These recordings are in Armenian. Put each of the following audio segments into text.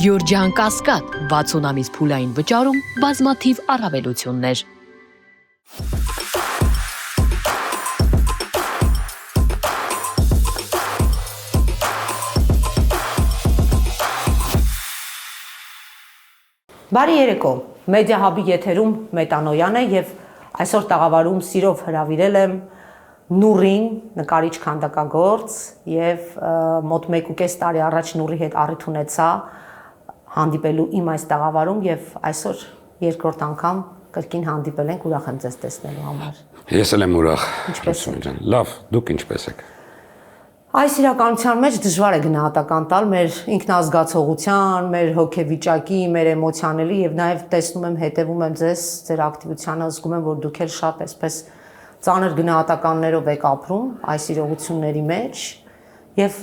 Գյորջյան Կասկադ 60 ամիս փուլային վճարում բազմաթիվ առավելություններ։ Բարի երեկո, Մեդիա Հաբի եթերում Մետանոյան է եւ այսօր տաղավարում սիրով հրավիրել եմ Նուրին, նկարիչ քանդակագործ եւ մոտ 1.5 տարի առաջ Նուրի հետ առիթ ունեցա հանդիպելու իմ այս տաղավարում եւ այսօր երկրորդ անգամ կրկին հանդիպել ենք, ուրախ եմ ձեզ տեսնելու համար։ Ես էլ եմ ուրախ։ Ինչպե՞ս եք։ Լավ, դուք ինչպե՞ս եք։ Այս իրականության մեջ դժվար է գնահատական տալ մեր ինքնազգացողության, մեր հոգեվիճակի, մեր էմոցիաների եւ նաեւ տեսնում եմ, հետեւում եմ ձեր ակտիվությանը, զգում եմ, որ դուք էլ շատ այսպես ծանր գնահատականներով եք ապրում այս իրողությունների մեջ եւ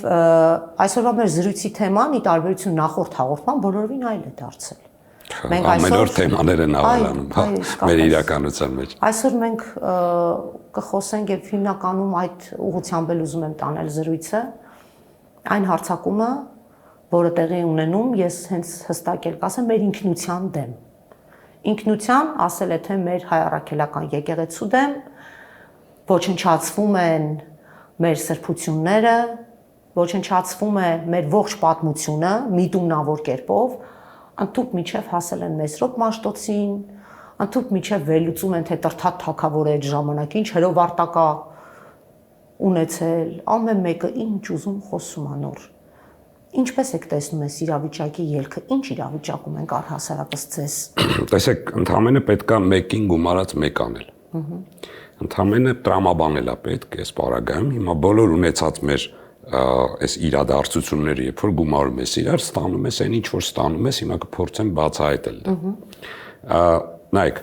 այսօրվա մեր զրույցի թեման՝ ի տարբերություն նախորդ հաղորդման, բոլորովին այլ է դարձել։ Ամեն օր թեմաներ են ավելանում, մեր իրականության մեջ։ Այսօր մենք կխոսենք եւ հիմնականում այդ ուղղությամբ էլ ուզում եմ տանել զրույցը, այն հարձակումը, որը տեղի ունենում, ես հենց հստակ էլ կասեմ, մեր ինքնության դեմ։ Ինքնության, ասել է թե մեր հայ առաքելական եկեղեցու դեմ, ոչնչացվում են մեր սրբությունները, ոչնչացվում է մեր ողջ պատմությունը միտումնավոր կերպով, ընդհուպ միջև հասել են Մեսրոպ Մաշտոցին, ընդհուպ միջև վերլուծում են, թե Տրթատ թագավորը այդ ժամանակ ինչ հրովարտակա ունեցել, ամեն մեկը ինչ ուզում խոսում անոր։ Ինչպես եք տեսնում այս իրավիճակի ելքը, ինչ իրավիճակում ենք առհասարակս ձեզ։ Տեսեք, ընդհանրապես պետքա մեկին գումարած մեկ անել։ Ընդհանրապես տրամաբանել է պետք այս պարագայում, հիմա բոլոր ունեցած մեր այս իրադարձությունները, երբ որ գումարում ես իրար, ստանում ես այն ինչ որ ստանում ես, հիմա կփորձեմ բացահայտել դա։ Նայեք,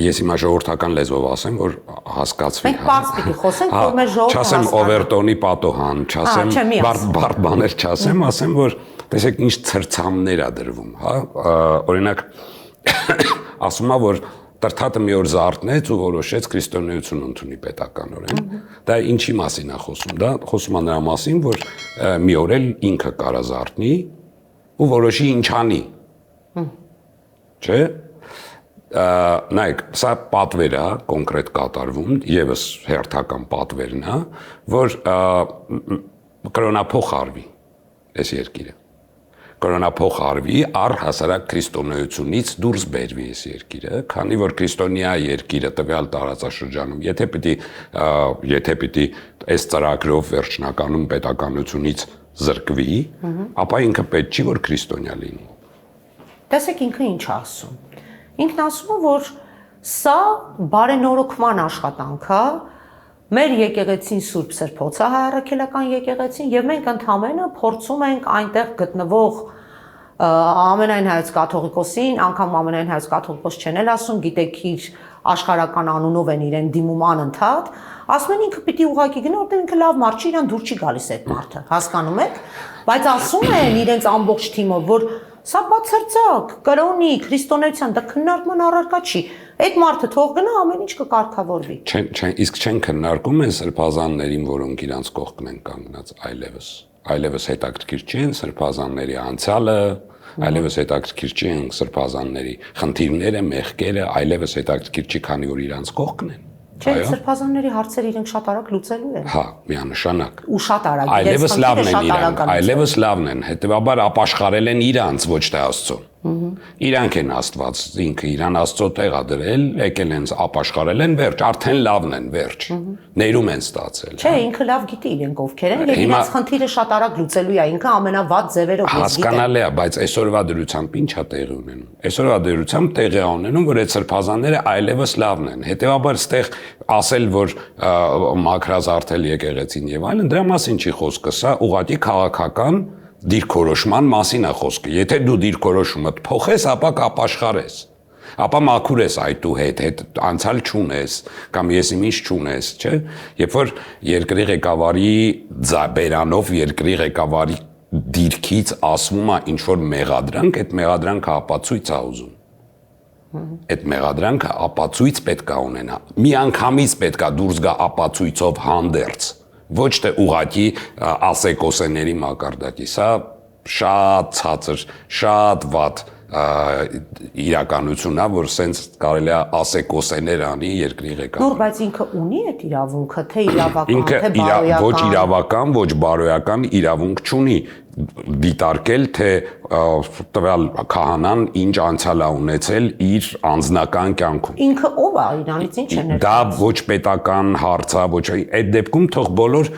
ես հիմա ժողովրդական լեզվով ասեմ, որ հասկացվի։ Մենք բարձ պիտի խոսենք, որ մեր ժողովուրդը չասեմ Օվերտոնի պատոհան, չասեմ բարդ բաներ չասեմ, ասեմ, որ տեսեք ինչ ցրցամներ է դրվում, հա, օրինակ ասում է, որ Տրթատը մի օր զարթնեց ու որոշեց քրիստոնեություն ընդունի պետականորեն։ Դա ինչի մասին է խոսում։ Դա խոսում է նրա մասին, որ մի օր էլ ինքը կարա զարթնի ու որոշի ինչ անի։ Չէ՞։ Նայեք, սա պատվեր է կոնկրետ կատարվում, եւս հերթական պատվերն է, որ կրոնափոխ արվի այս երկիրը։ Կրոնափոխ արվի, առհասարակ քրիստոնեությունից դուրս բերվի այս երկիրը, քանի որ քրիստոնյա երկիրը տվյալ տարածաշրջանում, եթե պիտի այս ծրագրով վերջնականում պետականությունից զրկվի, ապա ինքը պետք չի որ քրիստոնյա լինի։ Տեսեք ինքը ինչ ասում։ Ինքն ասում է, որ սա բարենորոգման աշխատանք է, մեր եկեղեցին Սուրբ Սրբոցը հայ առաքելական եկեղեցին եւ մենք ընդհանրապես փորձում ենք այնտեղ գտնվող ամենայն հայոց կաթողիկոսին, անգամ ամենայն հայոց կաթողիկոս չեն էլ ասում, գիտեք իր աշխարհական անունով են իրեն դիմում անընդհատ, ասում են ինքը պիտի ուղակի գնա, որտեղ ինքը լավ մարդ չի, իրան դուր չի գալիս այդ մարդը, հասկանում եք, բայց ասում են իրենց ամբողջ թիմով, որ սա բացարձակ կրոնի, քրիստոնեության դա քննարկման առարկա չի։ Այդ մարդը թող գնա, ամեն ինչ կկարգավորվի։ Իսկ չեն քննարկում են սրբազաններին, որոնք իրանց կողքն են կանգնած այլևս հետաքրքիր չեն սրբազանների անցյալը, այլևս հետաքրքիր չեն սրբազանների խնդիրները, մեղքերը, այլևս հետաքրքիր չի, քանի որ իրանց կողքն են։ Չէ, սրբազանների հարցերը իրենք շատ արագ լուծելու են։ Հա, միանշանակ։ Ու շատ արագ։ Այլևս լավն են իրանք, այլևս լավն են, հետեւաբար ապաշխարել են իրանց, ոչ թե Աստծո։ Իրանք են Աստված, ինքը իրան Աստծո տեղ ա դրել, եկել են ապաշխարել են, վերջ, արդեն լավն են, վերջ։ Ներում են ստացել։ Չէ, ինքը լավ գիտի իրենք ովքեր են, եւ իրենց խնդիրը շատ արագ լուծելու է, ինքը ամենավատ ձևերով գիտի։ Հասկանալի է, բայց այսօրվա դրությամբ ի՞նչ է տեղի ունենում։ Այսօրվա դրությամբ տեղի է ունենում, որ այդ սրբազանները այլևս լավն են։ Հետեւաբար ստեղ ասել, որ մաքրազարդել եկեղեցին եւ այլն, դրա մասին չի խոսքը, սա ուղղակի քաղաքական դիրքորոշման մասին է խոսքը։ Եթե դու դիրքորոշումդ փոխես, ապա կապաշխարես։ Ապա մաքուր ես այդ անցյալ չունես կամ եսիմինչ չունես, չէ՞։ Երբ որ երկրի ղեկավարի բերանով երկրի ղեկավարի դիրքից ասվում է ինչ որ մեղադրանք, այդ մեղադրանքը ապացույց է ուզում։ Այդ մեղադրանքը ապացույց պետք է ունենա։ Միանգամից պետք է դուրս գա ապացույցով հանդերձ, ոչ թե ուղղակի ասեկոսեների մակարդակի։ Սա շատ ցածր, շատ վատ իրականությունն է, որ սենց կարելի է ասեկոսեներ անի երկրի ղեկավարը։ Նոր, բայց ինքը ունի այդ իրավունքը, թե իրավական, թե Ինքը բարոյական։ ոչ իրավական, ոչ բարոյական իրավունք չունի դիտարկել, թե տվյալ քահանան ինչ անցյալ է ունեցել իր անձնական կյանքում։ Ինքը ով է, իրանից ինչ է ներկայացնում։ Դա ոչ պետական հարց է, ոչ այդ դեպքում թող բոլոր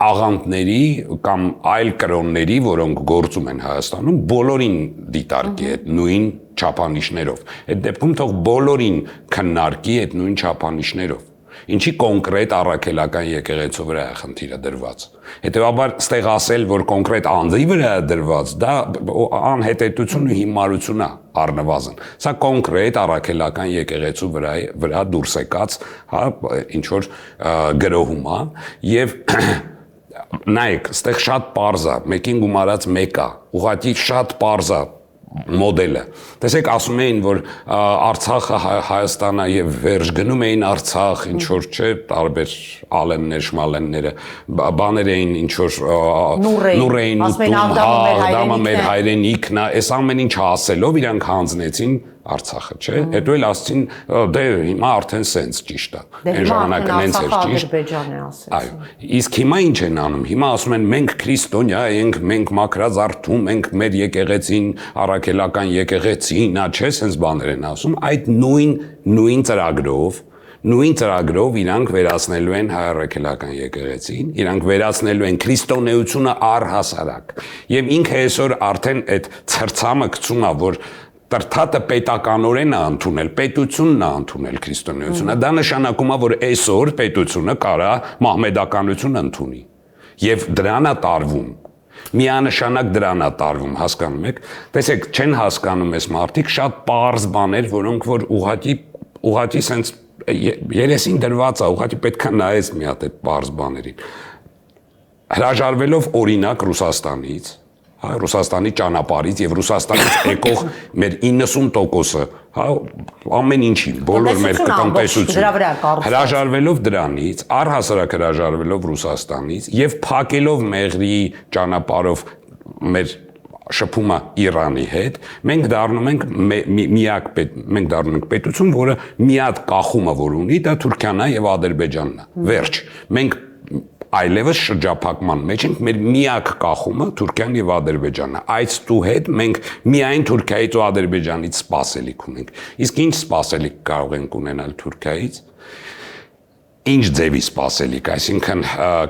աղանդների կամ այլ կրոնների, որոնք գործում են Հայաստանում, բոլորին դիտարկի այդ նույն չափանիշներով։ Այդ դեպքում թող բոլորին քննարկի այդ նույն չափանիշներով։ Ինչի կոնկրետ առաքելական եկեղեցու վրա է խնդիրը դրված։ Հետևաբար ստեղ ասել, որ կոնկրետ անձի վրա է դրված, դա անհետեթություն ու հիմարություն է առնվազն։ Սա կոնկրետ առաքելական եկեղեցու վրա դուրս եկած, հա, ինչ որ գրոհում է եւ նայեք, ստեղ շատ պարզ է, մեկին գումարած մեկ է, ուղղակի շատ պարզ է մոդելը։ Տեսեք, ասում էին, որ Արցախը Հայաստանն է եւ վերջ գնում էին Արցախ, ինչ որ չէ, տարբեր ալեններ, շմալենները, բաներ էին, ինչ որ նուր էին ուտում, դամը մեր հայրենիքն է, այս ամեն ինչը ասելով իրանք հանձնեցին Արցախը, չէ։ Հետո էլ ասցին, դե հիմա արդեն սենց ճիշտ է։ Այն ժամանակը նենց էր ճիշտ։ Այո, իսկ հիմա ինչ են անում։ Հիմա ասում են մենք քրիստոնյա ենք, մենք մաքրազարդում ենք մեր եկեղեցին, առաքելական եկեղեցին, չէ, սենց բաներ են ասում։ Այդ նույն ծրագրով իրանք վերացնելու են հայ առաքելական եկեղեցին, իրանք վերացնելու են քրիստոնեությունը առհասարակ։ Եվ ինքը այսօր արդեն այդ ցրցամը գցում է, որ Տրթատը պետականորեն է ընդունել, պետությունն է ընդունել քրիստոնեությունը։ Դա նշանակում է, որ այսօր պետությունը կարա մահմեդականություն ընդունի։ Եվ դրան է տարվում։ Միանշանակ դրան է տարվում, հասկանում եք։ Տեսեք, չեն հասկանում այս մարդիկ շատ պարզ բաներ, որոնք որ ուղղակի սենց երեսին դրված է, ուղղակի պետք է նայես մի հատ այդ պարզ բաներին։ Հրաժարվելով օրինակ Ռուսաստանից, Ռուսաստանի ճանապարհից եւ Ռուսաստանից եկող մեր 90%-ը, հա, ամեն ինչի, բոլոր մեր տնտեսությունը հրաժարվելով դրանից, առհասարակ հրաժարվելով Ռուսաստանից եւ փակելով Մեղրի ճանապարհով մեր շփումը Իրանի հետ, մենք դառնում ենք պետություն, որը միակ կախումը որ ունի, դա Թուրքիան է եւ Ադրբեջանն է։ Վերջ։ Մենք այլևս շրջափակման մեջ ենք, մեր միակ կախումը Թուրքիան եւ Ադրբեջանն է։ Այդ հետ մենք միայն Թուրքիայից ու Ադրբեջանից սպասելիք ունենք։ Իսկ ինչ սպասելիք կարող ենք ունենալ Թուրքիայից։ Ինչ ձևի սպասելիք, այսինքն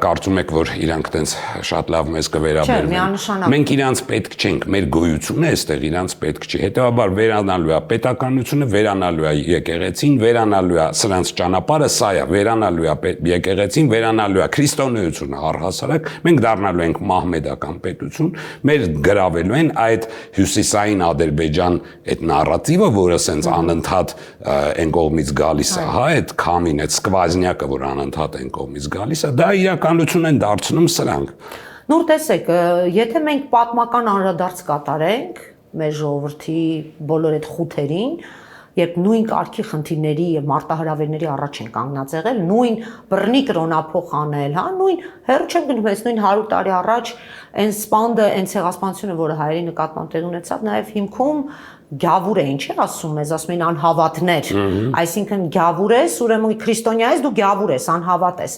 կարծում եք, որ իրանք տենց շատ լավ մեզ կվերաբերվեն։ Մենք իրանց պետք չենք, մեր գոյությունը այստեղ իրանց պետք չի։ Հետևաբար վերանալու է պետականությունը, վերանալու է եկեղեցին, վերանալու է սրանց ճանապարհը, սա է, վերանալու է եկեղեցին, վերանալու է քրիստոնեությունը առհասարակ, մենք դառնալու ենք մահմեդական պետություն, մեր գրավելու են այդ հյուսիսային Ադրբեջան այդ նարատիվը, որը սենց անընդհատ այն կողմից գալիս է, հա, այդ քամին, այդ սկվազնյակը, որ անընդհատ են կողմից գալիս է, դա իրականություն են դարձնում սրանք։ Նոր տեսեք, եթե մենք պատմական անդրադարձ կատարենք մեր ժողովրդի բոլոր այդ խութերին, երբ նույն կարգի խնդիրների եւ մարտահրավերների առաջ են կանգնած եղել, նույն բռնի կրոնափոխ անել, հա, նույն հերո չեմ գնում, այս նույն 100 տարի առաջ այն սպանդը, այն ցեղասպանությունը, որը հայերի նկատմամբ տեղ ունեցավ, նաեւ հիմքում գավուր է, ինչ է ասում, մեզ ասում են անհավատներ, այսինքն գավուր ես, ուրեմն քրիստոնյա ես, դու գավուր ես, անհավատ ես,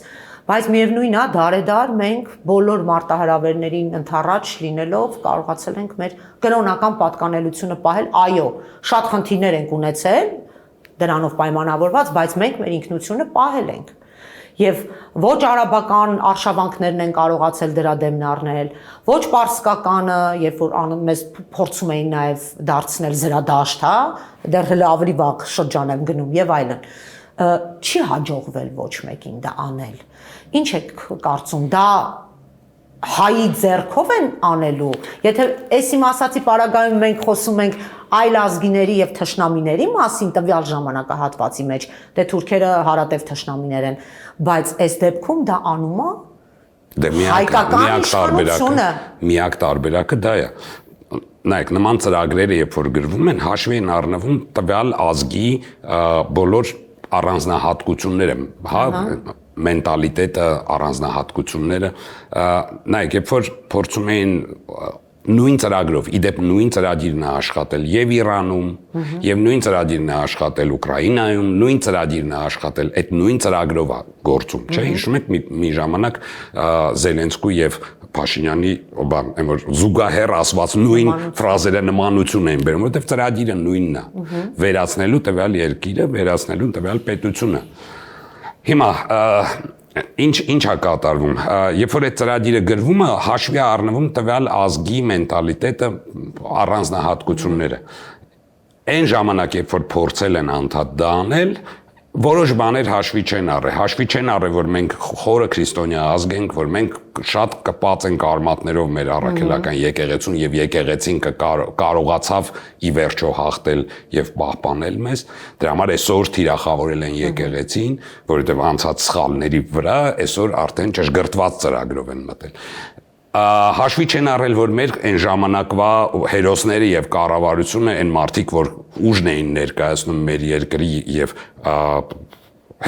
բայց միևնույնն է, դարեդար մենք բոլոր մարտահրավերներին ընդառաջ լինելով կարողացել ենք մեր կրոնական պատկանելությունը պահել, այո, շատ խնդիրներ ենք ունեցել, դրանով պայմանավորված, բայց մենք մեր ինքնությունը պահել ենք։ Եվ ոչ արաբական արշավանքներն են կարողացել դրա դեմն առնել, ոչ պարսկականը, երբ որ մեզ փորձում էին նաև դարձնել զրադաշտ, հա, դեռ հələ ավելի վաղ շրջան եմ գնում եւ այլն։ Չի հաջողվել ոչ մեկին դա անել։ Ինչ եք կարծում, դա հայի ձեռքով են անելու։ Եթե այս իմ ասացի պարագայում մենք խոսում ենք այլ ազգիների եւ թշնամիների մասին տվյալ ժամանակահատվածի մեջ, դե թուրքերը հարատև թշնամիներ են, բայց այս դեպքում դա անում է դե միակ տարբերակը դա է։ Նայեք, նման ծրագրերը երբ որ գրվում են, հաշվի են առնվում տվյալ ազգի բոլոր առանձնահատկությունները, հա, մենտալիտետը, առանձնահատկությունները, նայեք, երբ որ փորձում էին նույն ծրագրով, իդեպ նույն ծրագիրն է աշխատել եւ Իրանում, եւ նույն ծրագիրն է աշխատել Ուկրաինայում, նույն ծրագիրն է աշխատել այդ նույն ծրագրով է գործում, չէ՞, հիշում եք մի ժամանակ Զելենսկու եւ Փաշինյանի բան, այն որ զուգահեռ ասված նույն ֆրազերը նմանություն էին բերում, որովհետեւ ծրագիրը նույնն է, վերացնելու տվյալ երկիրը, վերացնելու տվյալ պետությունը։ Հիմա ինչ է կատարվում, երբ որ այդ ծրագիրը գրվում է, հաշվի է առնվում տվյալ ազգի մենտալիտետը, առանձնահատկությունները։ Այն ժամանակ, երբ որ փորձել են անդադ դա անել, որոշ բաներ հաշվի չեն առել։ Հաշվի չեն առել, որ մենք խորը քրիստոնյա ազգ ենք, որ մենք շատ կպած ենք արմատներով մեր առաքելական եկեղեցուն եւ եկեղեցին կարողացավ ի վերջո հաղթել եւ պահպանել մեզ։ Դրա համար այսօր թիրախավորել են եկեղեցին, որովհետեւ անցած սխալների վրա այսօր արդեն ճշգրտված ծրագրով են մտել։ Հաշվի չեն առել, որ մեր այն ժամանակվա հերոսները եւ կառավարությունը այն մարդիկ, որ ուժն էին ներկայացնում մեր երկրի եւ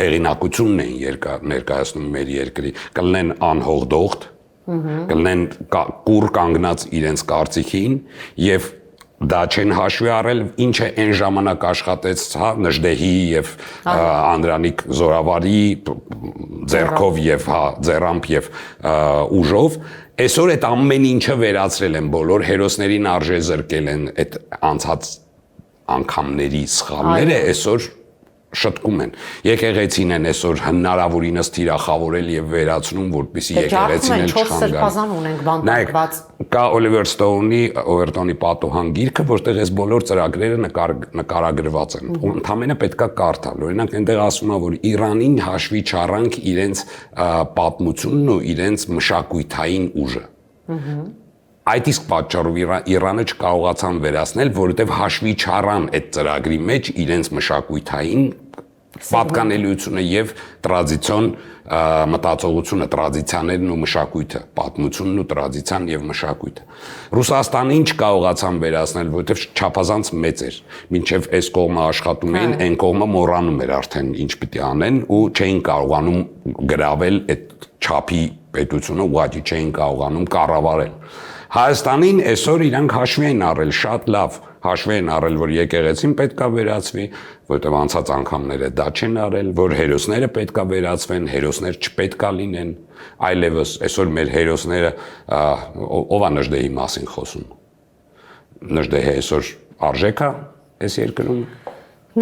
հեղինակությունն էին ներկայացնում մեր երկրի, կլինեն անհողդողտ, կլինեն կուռ կանգնած իրենց կարծիքին եւ դա չեն հաշվի առել, ինչը այն ժամանակ աշխատեց, հա, Նժդեհի եւ Անդրանիկ Զորավարի ձեռքով եւ հա ձեռամբ եւ ուժով, այսօր այդ ամեն ինչը վերացրել են, բոլոր հերոսներին արժե զրկել են այդ անցած անգամների սխալները, այսօր շտկում են։ Եկեղեցին են այսօր հնարավորինս թիրախավորել եւ վերացնում, որպեսզի եկեղեցին էլ չխանգարի։ Նայեք, կա Օլիվեր Ստոունի պատուհան գիրքը, որտեղ այս բոլոր ծրագրերը նկարագրված են։ Ընդհանրապես պետքա կարդալ։ Օրինակ, այնտեղ ասում է, որ Իրանին հաշվի չառանք իրենց պատմությունն ու իրենց մշակույթային ուժը։ Այդ իսկ պատճառով Իրանը չկարողացան վերացնել, որովհետև հաշվի չառան այդ ծրագրի մեջ իրենց մշակույթային պատկանելիությունը եւ տրադիցիոն մտածողությունը, տրադիցիաներն ու մշակույթը, պատմությունն ու տրադիցիան եւ մշակույթը։ Ռուսաստանին չկարողացան վերացնել, որովհետև չափազանց մեծ էր։ Մինչև այս կողմը աշխատում էին, այն կողմը մոռանում էր արդեն ինչ պիտի անեն ու չէին կարողանում գրավել այդ չափի պետությունը, ուղղակի չէին կարողանում կառավարել։ Հայաստանին այսօր իրանք հաշվի են առել շատ լավ, հաշվի են առել, որ եկեղեցին պետքա վերացվի, որտեղ անցած անգամները դա չեն արել, որ հերոսները պետքա վերացվեն, հերոսներ չպետքա լինեն, այլևս այսօր մեր հերոսները ով է Նժդեհի մասին խոսում։ Նժդեհը այսօր արժեք է այս երկրում։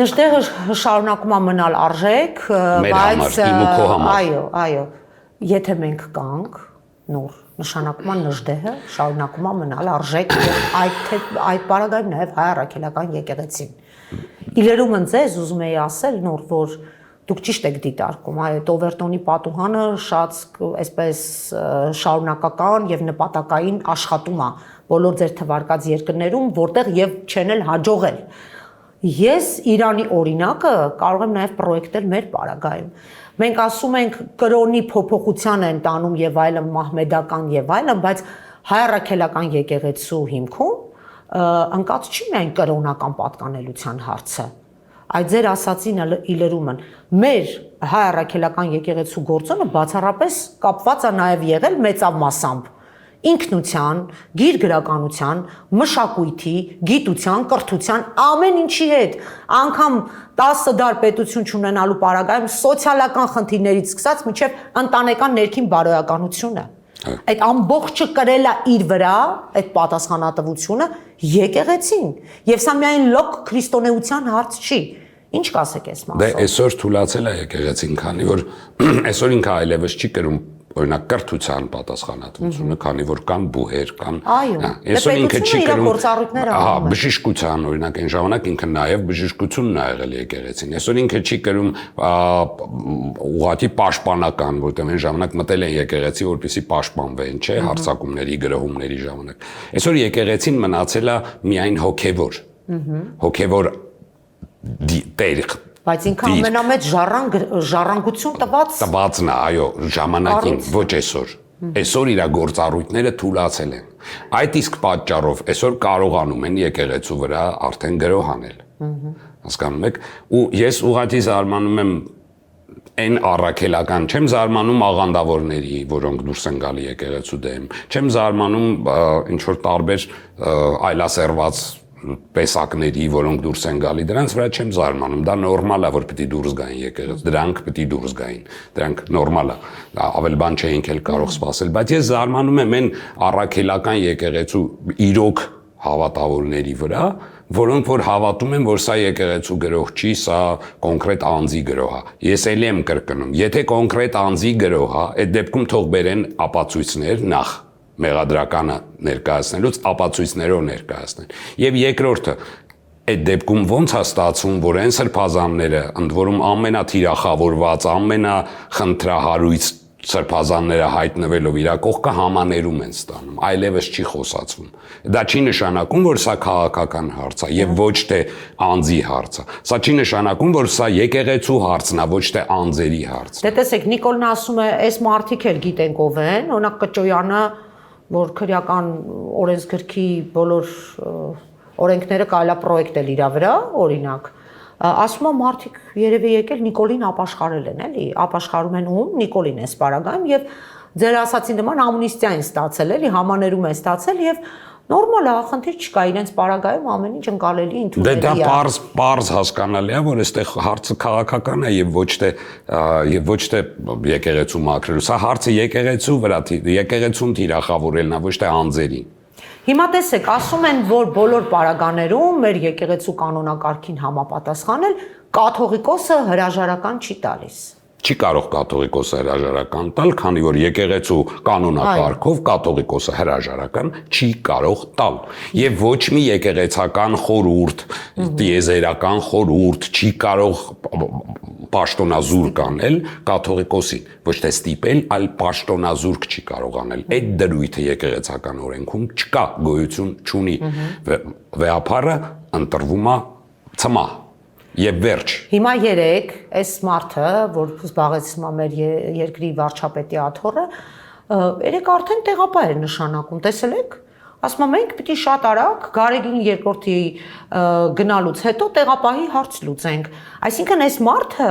Նժդեհը շարունակում է մնալ արժեք, բայց այո, եթե մենք կանք նոր նշանակում է Նժդեհը շարունակում է մնալ արժեք եւ այդ պարագայում նաեւ հայ առաքելական եկեղեցին։ Իլերումն ձեզ ուզում եի ասել նոր, որ դուք ճիշտ եք դիտարկում, այդ Օվերտոնի պատուհանը շատ այսպես շարունակական եւ նպատակային աշխատում է բոլոր ձեր թվարկած երկրներում, որտեղ եւ չեն էլ հաջողել։ Ես Իրանի օրինակը կարող եմ նաեւ պրոյեկտել մեր պարագայում։ Մենք ասում ենք կրոնի փոփոխության են տանում եւ այլն, մահմեդական եւ այլն, բայց հայ առաքելական եկեղեցու հիմքում ընկած չի միայն կրոնական պատկանելիության հարցը։ Այդ ձեր ասացին իլերումն մեր հայ առաքելական եկեղեցու գործոնը բացառապես կապված է նաեւ եղել մեծավ մասամբ ինքնության, գիրգրականության, մշակույթի, գիտության, կրթության, ամեն ինչի հետ, անգամ 10 դար պետություն չունենալու պարագայում սոցիալական խնդիրներից սկսած մինչև ընտանեկան ներքին բարոյականությունը։ Այդ ամբողջը կրել է իր վրա այդ պատասխանատվությունը եկեղեցին, եւ սա միայն լոկ քրիստոնեության հարց չի։ Ինչ կասեք այս մասով։ Դե այսօր թույլացել է եկեղեցին, քանի որ այսօր ինքը այլևս չի կրում օրինակ կրթության պատասխանատվությունը, քանի որ կան բուհեր, կան այսօր ինքը չի կրում, ահա, բժշկության, օրինակ այն ժամանակ ինքը նաև բժշկությունն ա եղել եկեղեցին։ Այսօր ինքը չի կրում ուղղակի պաշտպանական, որտեղ այն ժամանակ մտել են եկեղեցի, որպեսզի պաշտպանվեն, չէ, հարձակումների, գրոհումների ժամանակ։ Այսօր եկեղեցին մնացել է միայն հոգևոր, հոգևոր տեր։ Բայց ինքը ամենամեծ ժառանգություն տվածն է, այո, ժամանակին, ոչ այսօր։ Այսօր իր գործառույթները թուլացել են։ Այդ իսկ պատճառով այսօր կարողանում են եկեղեցու վրա արդեն գրոհ անել։ Հասկանում եք։ Ու ես ուղղակի զարմանում եմ Այն առաքելական չեմ զարմանում աղանդավորների, որոնք դուրս են գալի եկեղեցու դեմ, չեմ զարմանում ինչ որ տարբեր այլասերված պեսակների, որոնք դուրս են գալի, դրանց վրա չեմ զարմանում, դա նորմալ է, որ պիտի դուրս գային եկեղեցու, դրանք պիտի դուրս գային, դրանք նորմալ է, ավել բան չէինք էլ կարող սպասել, բայց ես զարմանում եմ այն առաքելական եկեղեցու իրոք հավատավորների վրա, որոնք որ հավատում են, որ սա եկեղեցու գրող չի, սա կոնկրետ անձի գրող է։ Ես էլի եմ կրկնում, եթե կոնկրետ անձի գրող է, այդ դեպքում թող բերեն ապացույցներ նախ մեղադրականը ներկայացնելուց ապացույցներով ներկայացնեն։ Եվ երկրորդը, այդ դեպքում ո՞նց է ստացվում, որ այն սրբազանները, ընդ որում ամենաթիրախավորված, ամենախնդրահարույց սրբազանները հայտնվելով իր կողքը համաներում են ստանում, այլևս չի խոսացվում։ Դա չի նշանակում, որ սա քաղաքական հարց է եւ ոչ թե անձի հարց է։ Սա չի նշանակում, որ սա եկեղեցու հարցն է, ոչ թե անձերի հարցն։ Դե տեսեք, Նիկոլն ասում է, այս մարդիկ էլ գիտենք ով են, օրինակ Կճոյանը, որ քրեական օրենսգրքի բոլոր օրենքները կարելի է պրոյեկտել իր վրա, օրինակ ասում եմ մարդիկ երևի եկել Նիկոլին ապաշխարել են, էլի, ապաշխարում են ում Նիկոլին էս պարագայում եւ ձեր ասացին նման ամնիստիա են ստացել, էլի, համաներում են ստացել եւ նորմալ է, խնդիր չկա, իրենց պարագայում ամեն ինչ ընկալելի ընդունելի է։ Դե դա պարզ հասկանալի է, որ այստեղ հարցը քաղաքական է եւ ոչ թե եկեղեցու մաքրելու։ Սա հարցը եկեղեցու վրա, եկեղեցուն թիրախավորելն է, ոչ թե անձերին։ Հիմա տեսեք, ասում են, որ բոլոր պարագաներում մեր եկեղեցու կանոնակարգին համապատասխանել կաթողիկոսը հրաժարական չի տալիս։ Չի կարող կաթողիկոսը հրաժարական տալ, քանի որ եկեղեցու կանոնակարգով կաթողիկոսը հրաժարական չի կարող տալ։ Եվ ոչ մի եկեղեցական խորհուրդ, տիեզերական խորհուրդ չի կարող պաշտոնազուրկ անել կաթողիկոսին, ոչ թե ստիպել, այլ պաշտոնազուրկ չի կարող անել։ Այդ դրույթը եկեղեցական օրենքում չկա, գոյություն չունի։ Վեհափառը ընտրվում է ցմահ եւ վերջ։ Հիմա երեք այս մարդը, որ զբաղեցնում է մեր երկրի վարչապետի աթոռը, երեք արդեն տեղապահ էր նշանակում, տեսել եք։ Ասում եմ, մենք պիտի շատ արագ Գարեգին երկրորդի գնալուց հետո տեղապահի հարց լուծենք։ Այսինքն այս մարդը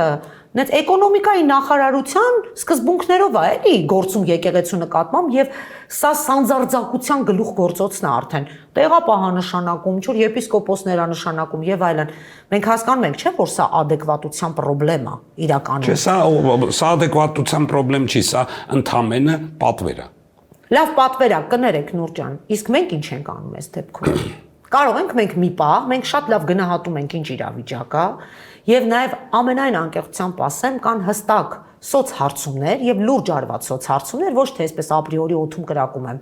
նենց էկոնոմիկայի նախարարության սկզբունքներով է, էլի, գործում եկեղեցու նկատմամբ եւ սա սանձարձակության գլուխ գործոցն է արդեն։ Տեղապահանշանակում, ինչ որ եպիսկոպոսներանշանակում եւ այլն։ Մենք հասկանում ենք, չէ՞, որ սա ադեկվատության խնդրեմ է իրականում։ Չէ, սա ադեկվատության խնդրեմ չի, սա ընդհանրապես պատվեր է։ Լավ պատվեր է, կներեք Նուր ջան, իսկ մենք ինչ ենք անում այս դեպքում։ Կարող ենք մենք մի պահ, մենք շատ լավ գնահատում ենք ինչ իրավիճակ է, եւ նաեւ ամենայն անկեղծությամբ ասեմ, կան հստակ սոցհարցումներ եւ լուրջ արված սոցհարցումներ, ոչ թե այսպես ապրիորի օթում կրակում եմ,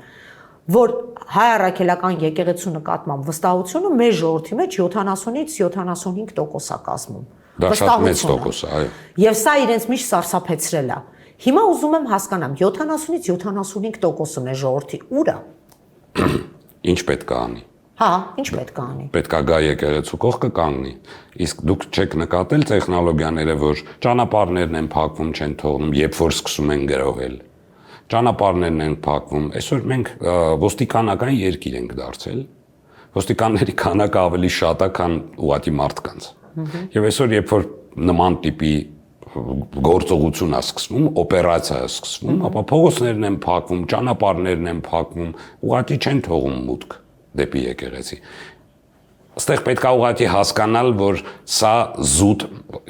որ հայ առաքելական եկեղեցու նկատմամբ վստահությունը մեր ժողովրդի մեջ 70-ից 75% է կազմում։ Դա շատ մեծ տոկոս է, այո։ Եվ սա իրենց միշտ սարսափեցրել է։ Հիմա ուզում եմ հասկանամ 70-ից 75% մեր ժողովրդի ուր է։ Ինչ պետք է անի։ Հա, ինչ պետք է անի։ Պետք է գա եկեղեցու կողքը կանգնի։ Իսկ դուք չեք նկատել տեխնոլոգիաները, որ ճանապարհներն են փակվում, չեն թողնում, երբ որ սկսում են գրոհել։ Ճանապարհներն են փակվում։ Այսօր մենք ոստիկանական երկիր ենք դարձել։ Ոստիկանների քանակը ավելի շատ է, քան ուղղակի մարդկանց։ Եվ այսօր երբ որ նման տիպի գործողություն է սկսվում, օպերացիա է սկսվում, ապա փողոցներն են փակվում, ճանապարհներն են փակվում, ուղղակի չեն թողում մուտք դեպի եկեղեցի։ Այստեղ պետք է ուղղակի հասկանալ, որ սա զուտ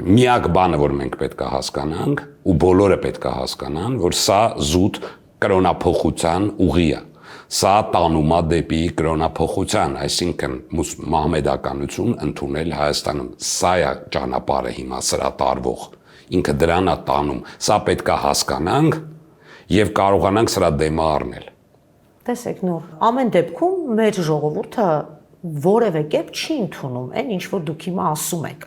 միակ բանը, որ մենք պետք է հասկանանք, ու բոլորը պետք է հասկանան, որ սա զուտ կրոնափոխության ուղի է։ Սա տանում է դեպի կրոնափոխության, այսինքն մահմեդականություն ընդունել Հայաստանում։ Սա է ճանապարհը հիմա սրա տարվող։ Ինքը դրան է տանում։ Սա պետք է հասկանանք եւ կարողանանք սրա դեմը առնել։ Տեսեք Նուր, ամեն դեպքում մեր ժողովուրդը որևէ կերպ չի ընդունում այն ինչ որ դուք հիմա ասում եք։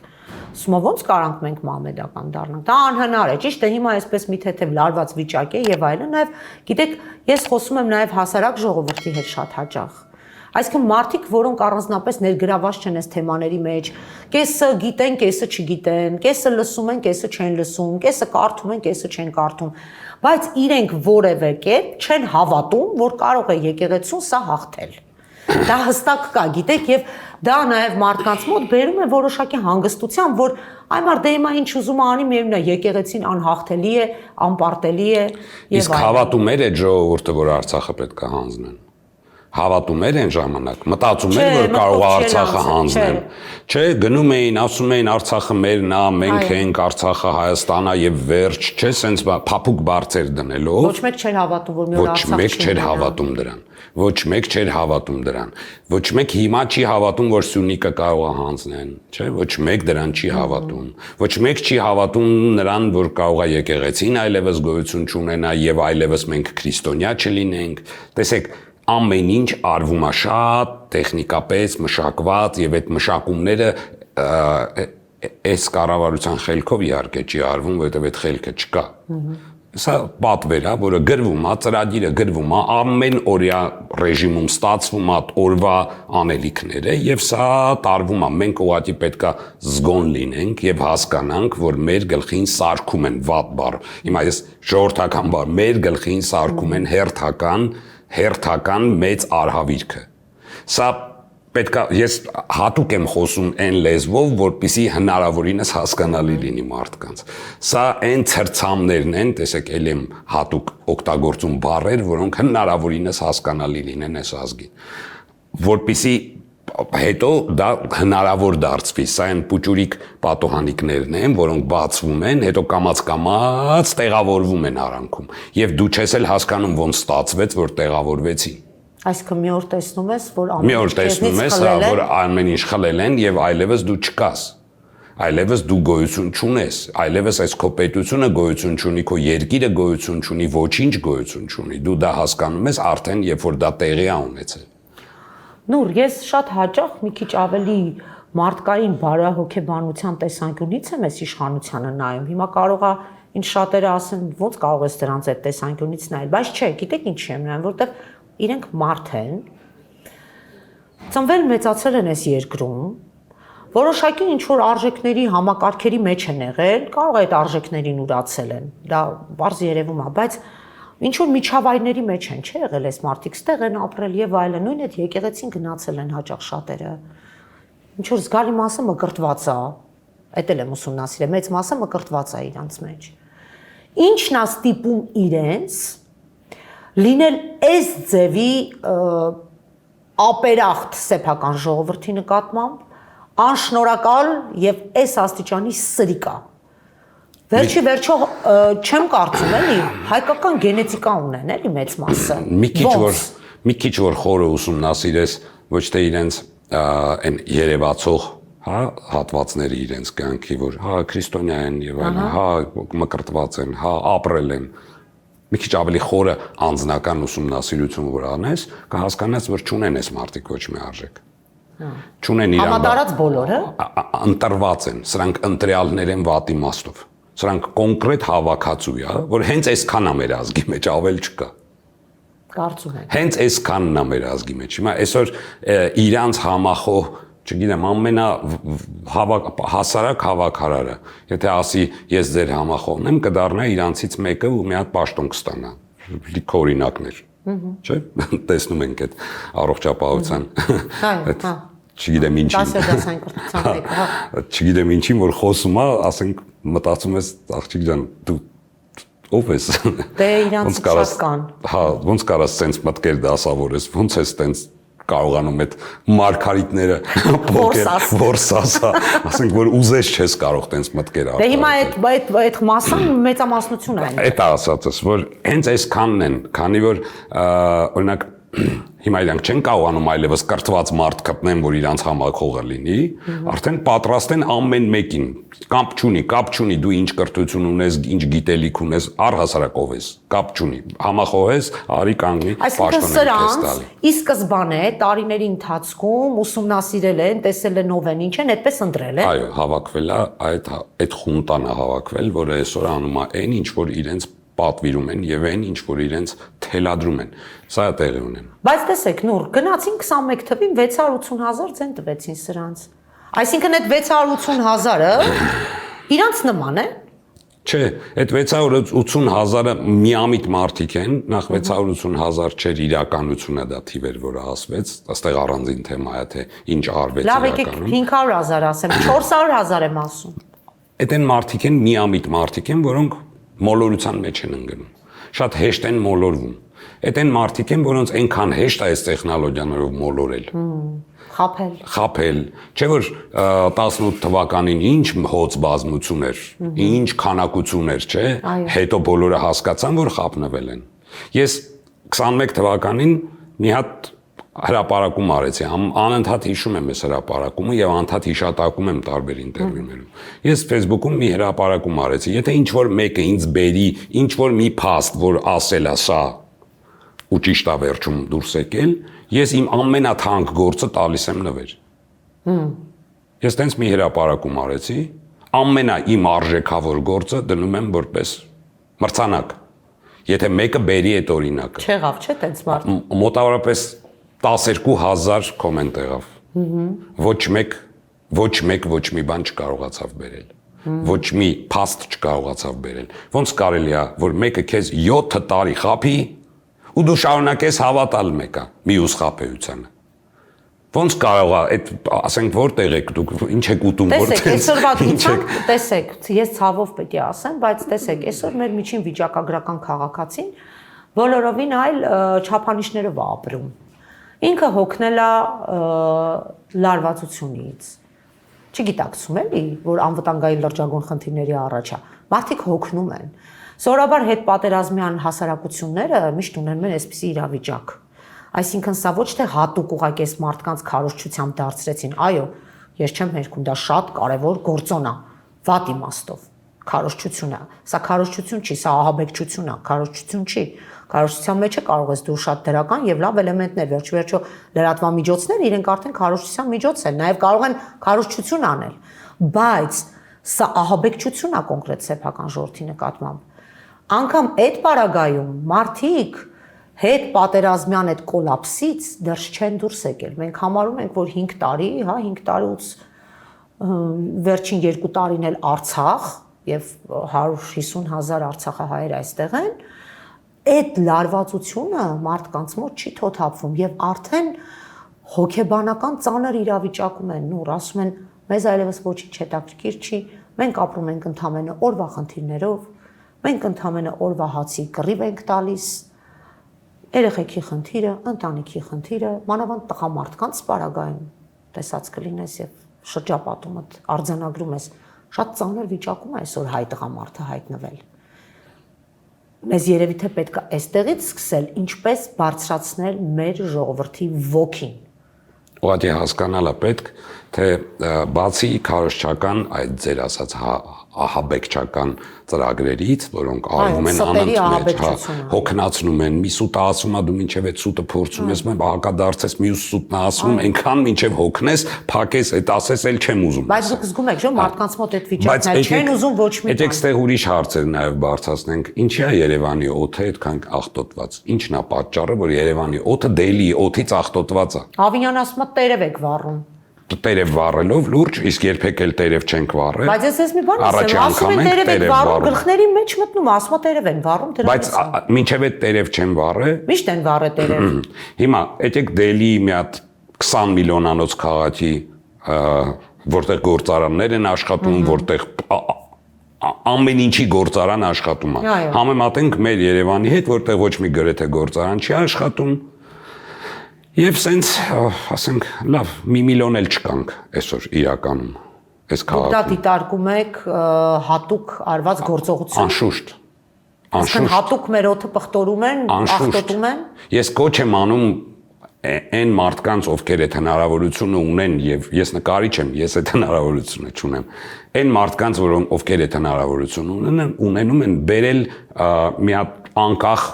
Ասում եմ ոնց կարանք մենք մահմեդական դառնանք։ Դա անհնար է, ճիշտ է, հիմա այսպես մի թեթև լարված վիճակ է եւ այլն, նաեւ գիտեք, ես խոսում եմ նաեւ հասարակ ժողովրդի հետ շատ հաճախ։ Այսինքն մարդիկ, որոնք առանձնապես ներգրաված չեն այս թեմաների մեջ, կեսը գիտեն, կեսը չգիտեն, կեսը լսում են, կեսը չեն լսում, կեսը կարդում են, կեսը չեն կարդում, բայց իրենք որևէ կերպ չեն հավատում, որ կարող է եկեղեցուն սա հաղթել։ Դա հստակ կա, գիտեք, եւ դա նաեւ մարդկանց մոտ բերում է որոշակի հանգստության, որ այ մարդը հիմա ինչ ուզում է անի, միևնույն է, եկեղեցին անհաղթելի է, անպարտելի է եւ Իսկ հավատումներ է ժողովուրդը, որ Արցախը պետք է հանձնեն։ Հավատում էր այն ժամանակ, մտածում էր, որ կարող է Արցախը հանձնեն։ Չէ, գնում էին, ասում էին Արցախը մերն է, մենք ենք, Արցախը Հայաստանն է եւ վերջ, չէ, սենց փափուկ բարձեր դնելով։ Ոչ մեկ չէր հավատում, որ մի օր Ոչ մեկ չէր հավատում դրան։ Ոչ մեկ չէր հավատում դրան։ Ոչ մեկ հիմա չի հավատում, որ Սյունիքը կարող է հանձնեն, չէ, ոչ մեկ դրան չի հավատում։ Ոչ մեկ չի հավատում նրան, որ կարող է եկեղեցին այլևս գոյություն չունենա եւ այլևս մենք քրիստոնյա չլինենք։ Տեսեք, ամեն ինչ արվում է շատ տեխնիկապես մշակված եւ այդ մշակումները այս կառավարության խելքով իհարկե չի արվում, որովհետեւ այդ խելքը չկա։ Սա պատվեր է, որը գրվում է, ծրագիրը գրվում է, ամեն օրյա ռեժիմում ստացվում է օրվա անելիքները եւ սա տարվում է։ Մենք ուղղակի պետքա զգոն լինենք եւ հասկանանք, որ մեր գլխին սարքում են վատ բառ։ Հիմա ես ժողովրդական բառ, մեր գլխին սարքում են հերթական մեծ արհավիրքը։ Սա պետքա ես հատուկ եմ խոսում այն լեզվով, որպեսզի հնարավորինս հասկանալի լինի մարդկանց։ Սա այն ցրցամներն են, տեսեք, ել եմ հատուկ օգտագործում բառեր, որոնք հնարավորինս հասկանալի լինեն այս ազգին։ Որպեսզի հետո դա հնարավոր դարձվի, սա այն պուճուրիկ պատոհանիկներն են, որոնք բացվում են, հետո կամաց տեղավորվում են արանքում։ Եվ դու չես էլ հասկանում ոնց ստացվեց, որ տեղավորվեցին։ Այսինքն մի օր տեսնում ես, որ մի օր տեսնում ես, որ ամեն ինչ խլել են եւ այլևս դու չկաս։ Այլևս դու գոյություն չունես, այլևս այս քո պետությունը գոյություն չունի, քո երկիրը գոյություն չունի, ոչինչ գոյություն չունի։ Դու դա հասկանում ես արդեն, երբ որ դա տեղի է ունեցել։ Նուր, ես շատ հաճախ մի քիչ ավելի մարդկային բարոյահոգեբանության տեսանկյունից եմ այս իշխանությանը նայում։ Հիմա կարող է ինչ շատերը ասեն, ո՞նց կարող ես դրանց այդ տեսանկյունից նայել, բայց չէ, գիտեք ինչ եմ նայում, որովհետև իրենք մարդ են, ծնվել մեծացել են այս երկրում, որոշակի ինչ որ արժեքների համակարգերի մեջ են եղել, կարող է այդ արժեքներին ուրացել են, դա բարձ երևում է, բայց ինչ որ միջավայրների մեջ են, չէ՞ եղել այս մարդիկ, ստեղ են ապրել եւ այլն, նույն այդ եկեղեցին գնացել են հաճախ շատերը։ Ինչ որ զգալի մասը մկրտված է, այդ էլ եմ ուսումնասիրել, մեծ մասը մկրտված է իրանց մեջ։ Ինչն է ստիպում իրենց լինել այս ձևի ապերախտ սեփական ժողովրդի նկատմամբ, անշնորհակալ եւ այս աստիճանի սրիկա։ Վերջի վերջո չեմ կարծում էլի, հայկական գենետիկա ունեն էլի մեծ մասը։ Մի քիչ որ խորը ուսումնասիրես ոչ թե իրենց այն երևացող, հա, հատվածները իրենց կյանքի, որ հա քրիստոնյա են եւ այլն, հա մկրտված են, հա ապրել են։ Մի քիչ ավելի խորը անձնական ուսումնասիրություն որ անես, կհասկանաս, որ չունեն այս մարդիկ ոչ մի արժեք։ Չունեն իրան։ Համատարած բոլորը ընտրված են, սրանք ընտրյալներ են վատ իմաստով։ Սրանք կոնկրետ հավաքածու է, որ հենց այսքան է մեր ազգի մեջ, ավել չկա։ Կարծում եմ։ Հենց այսքանն է մեր ազգի մեջ։ Հիմա այսօր իրանց համախոհ, չգիտեմ, ամենա հասարակ հավաքարարը, եթե ասի ես ձեր համախոհն եմ, կդառնա իրանցից մեկը ու մի հատ պաշտոն կստանա։ Լիքը օրինակներ։ Չէ՞։ Տեսնում ենք այդ առողջապահության։ Այդ չգիտեմ ինչին։ 10-10 կրթության մեկը, հա։ Չգիտեմ ինչին որ խոսում է, ասենք մտածում ես աղջիկ ջան, դու ով ես։ Դե իրանց շատ կան։ Հա, ոնց կարաս սենց մտքեր դասավորես, ոնց ես տենց կարողանում այդ մարգարիտները որսաս, ասենք որ ուզես չես կարող տենց մտքեր արտահայտել։ Դե հիմա այդ մասան մեծամասնություն է։ Այդ ասածս, որ հենց այսքանն են, քանի որ օրինակ հիմա իրանք չեն կարողանում այլևս կրթված մարդ գտնեն, որ իրանց համախոհը լինի, արդեն պատրաստ են ամեն մեկին, կապ չունի, դու ինչ կրթություն ունես, ինչ գիտելիք ունես, առհասարակ ով ես, կապ չունի, համախոհես, արի կանգնի, պաշտոն ես տալի։ Ի սկզբանե տարիների ընթացքում ուսումնասիրել են, տեսել են ով են, ինչ են, այդպես ընտրել են։ Այո, հավաքվել է այդ խունտան է հավաքվել, որը այսօր անում է այն, ինչ որ իրենց պատվիրում են եւ այն ինչ որ իրենց թելադրում են։ Սա է տեղի ունեն։ Բայց տեսեք, Նուր, գնացին 21 թվին 680,000 ձեն տվեցին սրանց։ Այսինքն այդ 680,000-ը իրանց նման է։ Չէ, այդ 680,000-ը միամիտ մարդիկ են, նախ 680,000 չէր իրականությունը դա թիվեր, որը ասվեց, այստեղ առանձին թեմա է, թե ինչ արվեց Լավ, եկեք 500,000 ասեմ, 400,000 եմ ասում։ Այդ են մարդիկ են, միամիտ մարդիկ են, որոնք մոլորության մեջ են ընկնում։ Շատ հեշտ են մոլորվում։ Այդ են մարդիկ են, որոնց այնքան հեշտ է այս տեխնոլոգիաներով մոլորել։ Խափել, չէ՞ որ 18 թվականին ինչ հոց բազմություն էր, ինչ քանակություն էր, չէ՞։ Հետո բոլորը հասկացան, որ խափնվել են։ Ես 21 թվականին մի հատ հրապարակում արեցի, անընդհատ հիշում եմ այս հրապարակումը եւ անընդհատ հիշատակում եմ տարբեր ինտերվյուներում։ Ես Facebook-ում մի հրապարակում արեցի, եթե ինչ որ մեկը ինձ բերի, ինչ որ մի փաստ, որ ասել է սա ու ճիշտ է վերջում դուրս եկել, ես իմ ամենաթանկ գործը տալիս եմ նվեր։ Ես տենց մի հրապարակում արեցի, ամենա իմ արժեքավոր գործը դնում եմ որպես մրցանակ։ Եթե մեկը բերի այդ օրինակը։ Չեղավ, չէ՞ տենց մարդ։ Մոտավորապես 12,000 կոմենտ եղավ։ Ոչ մեկ ոչ մի բան չկարողացավ բերել։ Ոչ մի փաստ չկարողացավ բերել։ Ոնց կարելի է, որ մեկը քեզ 7 տարի խափի ու դու շարունակես հավատալ մեկը մյուս խափեությանը։ Ոնց կարող է, այդ ասենք որտեղ եք դուք, ինչ եք ուտում, որտեղ։ Տեսեք, այսօրվա դրությամբ, տեսեք, ես ցավով պետք է ասեմ, բայց տեսեք, այսօր մեր միջին վիճակագրական քաղաքացին բոլորովին այլ չափանիշներով է ապրում։ Ինքը հոգնել է լարվածությունից։ Չգիտակցում էլի, որ անվտանգային լրջագույն խնդիրների առաջ է։ Մարդիկ հոգնում են։ Սովորաբար հետպատերազմյան հասարակությունները միշտ ունենում են այսպիսի իրավիճակ։ Այսինքն սա ոչ թե հատուկ ուղղակի այս մարդկանց քարոզչությամբ դարձրեցին, այո, ես չեմ հերքում, դա շատ կարևոր գործոն է, վատ իմաստով, քարոզչությունը։ Սա քարոզչություն չի, սա ահաբեկչություն է, քարոզչություն չի։ Քարոզչության մեջ է կարող ես դու շատ դրական եւ լավ էլեմենտներ, վերջ-վերջո լրատվամիջոցները իրենք արդեն քարոզչության միջոց են, նաեւ կարող են քարոզչություն անել, բայց սա ահաբեկչություն է կոնկրետ սեփական ժողովրդի նկատմամբ։ Անկամ այդ պարագայում մարդիկ հետ պատերազմյան այդ կոլապսից դեռ չեն դուրս եկել։ Մենք համարում ենք, որ 5 տարի, 5 տարուց վերջին 2 տարին էլ Արցախ եւ 150,000 արցախահայեր այստեղ են, այդ լարվածությունը մարդկանց մոտ չի թոթափվում եւ արդեն հոգեբանական ծանր իրավիճակում են, նոր ասում են, մեզ այլևս ոչինչ հետաքրքիր չի, մենք ապրում ենք ընդամենը օրվա խնդիրներով, մենք ընդամենը օրվա հացի կռիվ ենք տալիս, երեխեքի խնդիրը, ընտանիքի խնդիրը, մանավանդ տղամարդկանց պարագայում տեսած կլինես եւ շրջապատումդ արձանագրում ես, շատ ծանր վիճակում է այսօր հայ տղամարդը հայտնվել։ Մեզ երևի թե պետք է այստեղից սկսել ինչպես բարձրացնել մեր ժողովրդի ոգին։ Ուղղակի հասկանալ է պետք, թե բացի քարոզչական այդ ձեր ասած ահաբեկչական ծրագրերից, որոնք արվում են անընդմեջ, հոգնածնում են, մի սուտը ասում է դու մինչև այդ սուտը փորձում ես, հակադարձես մյուս սուտն ասում, այնքան մինչև հոգնես, փակես, այդ ասես էլ չեմ ուզում։ Բայց դուք զգում եք, որ մարդկանց մոտ այդ վիճակն է, չեն ուզում ոչ մի բան։ Եկեք ստեղ ուրիշ հարցեր նաև բարձրացնենք։ Ինչի է Երևանի օդը այդքան աղտոտված։ Ինչն է պատճառը, որ Երևանի օդը դելի օդից աղտոտված է։ Ավինյանը ասում է տերև եք վառում։ Տերև վառելով լուրջ, իսկ երբեք էլ տերև չենք վառել։ Բայց ես մի բան ասեմ, ասում են տերև եք վառում, գլխների մեջ մտնում, ասում է տերև են վառում, բայց մինչև այդ տերև չեն վառել։ Միշտ են վառել տերև։ Հիմա եկեք Դելիի մի հատ 20 միլիոնանոց քաղաքի, որտեղ գործարաններ են աշխատում, որտեղ ամեն ինչի գործարան աշխատում է։ Համեմատենք մեր Երևանի հետ, որտեղ ոչ մի գրեթե գործարան չի աշխատում։ Եվ սենց, ասենք, լավ, 1 միլիոն էլ չկանք այսօր իրականում, այս քաղաքում։ Դա դիտարկում եք հատուկ արված գործողություն։ Անշուշտ։ Այսինքն հատուկ մեր օդը պղտորում են, աղտոտում են։ Ես կոչ եմ անում այն մարդկանց, ովքեր այդ հնարավորությունը ունեն, եւ ես նկարիչ եմ, ես այդ հնարավորությունը չունեմ։ Այն մարդկանց, ովքեր այդ հնարավորությունը ունենում են բերել մի հատ անկախ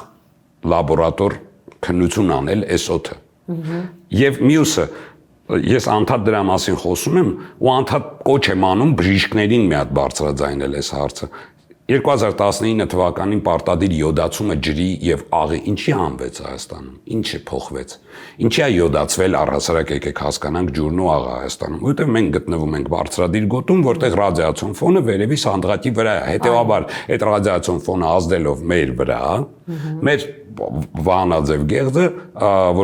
լաբորատոր քննություն անել այս օդը։ Եվ մյուսը, ես անդադ դրա մասին խոսում եմ ու անդադ կոչ եմ անում բժիշկներին մի հատ բարձրաձայնել այս հարցը։ 2019 թվականին պարտադիր յոդացումը ջրի եւ աղի ինչի հանվեց Հայաստանում, ինչը փոխվեց, ինչի է յոդացվել առհասարակ եկեք հասկանանք ջուրն ու աղը Հայաստանում, որովհետեւ մենք գտնվում ենք բարձրադիր գոտում, որտեղ ռադիացիոն ֆոնը վերևի սանդղակի վրա է, հետեւաբար այդ ռադիացիոն ֆոնը ազդելով մեր վրա, մեր վահանաձև գեղձը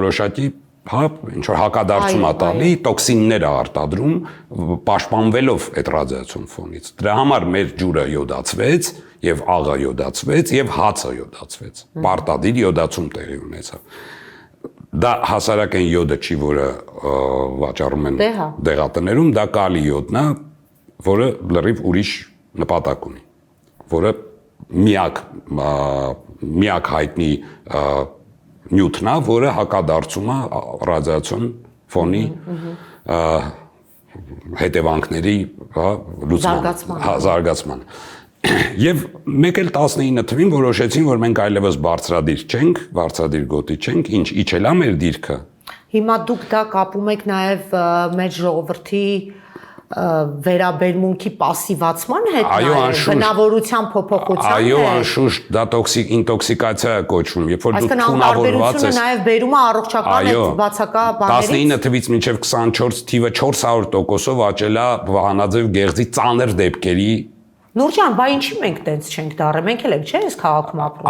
որոշակի ինչ որ հակադարձում է տալի, տոքսիններ է արտադրում, պաշտպանվելով այդ ռադիացիոն ֆոնից։ Դրա համար մեր ջուրը յոդացվեց, եւ աղը յոդացվեց, եւ հացը յոդացվեց։ Պարտադիր յոդացում տեղի ունեցավ։ Դա հասարակ այն յոդը չի, որը վաճառում են դեղատներում, դա կալի յոդն է, որը լրիվ ուրիշ նպատակ ունի, որը միակ հայտնի նյութն է, որը հակադարձում է ռադիացիոն ֆոնի հետևանքների զարգացման։ Եվ մեկ էլ 19 թվին որոշեցին, որ մենք այլևս բարձրադիր չենք, բարձրադիր գոտի չենք, ինչ իջել է մեր դիրքը։ Հիմա դուք դա կապում եք նաև մեր ժողովրդի վերաբերմունքի պասիվացման հետ, բնավորության փոփոխության հետ։ Այո, անշուշտ դա տոքսիկ ինտոքսիկացիա է կոչվում, երբ որ դու թունավորված ես։ Այսինքն նաև բերում է առողջական այդ բացակա բաներից։ 19 թվից մինչև 24 թիվը 400%-ով աճել է վահանաձև գեղձի ծանր դեպքերի։ Նուրջան, բա ինչի մենք տենց չենք դառը, մենք էլ ենք, չէ՞, այս քաղաքում ապրում։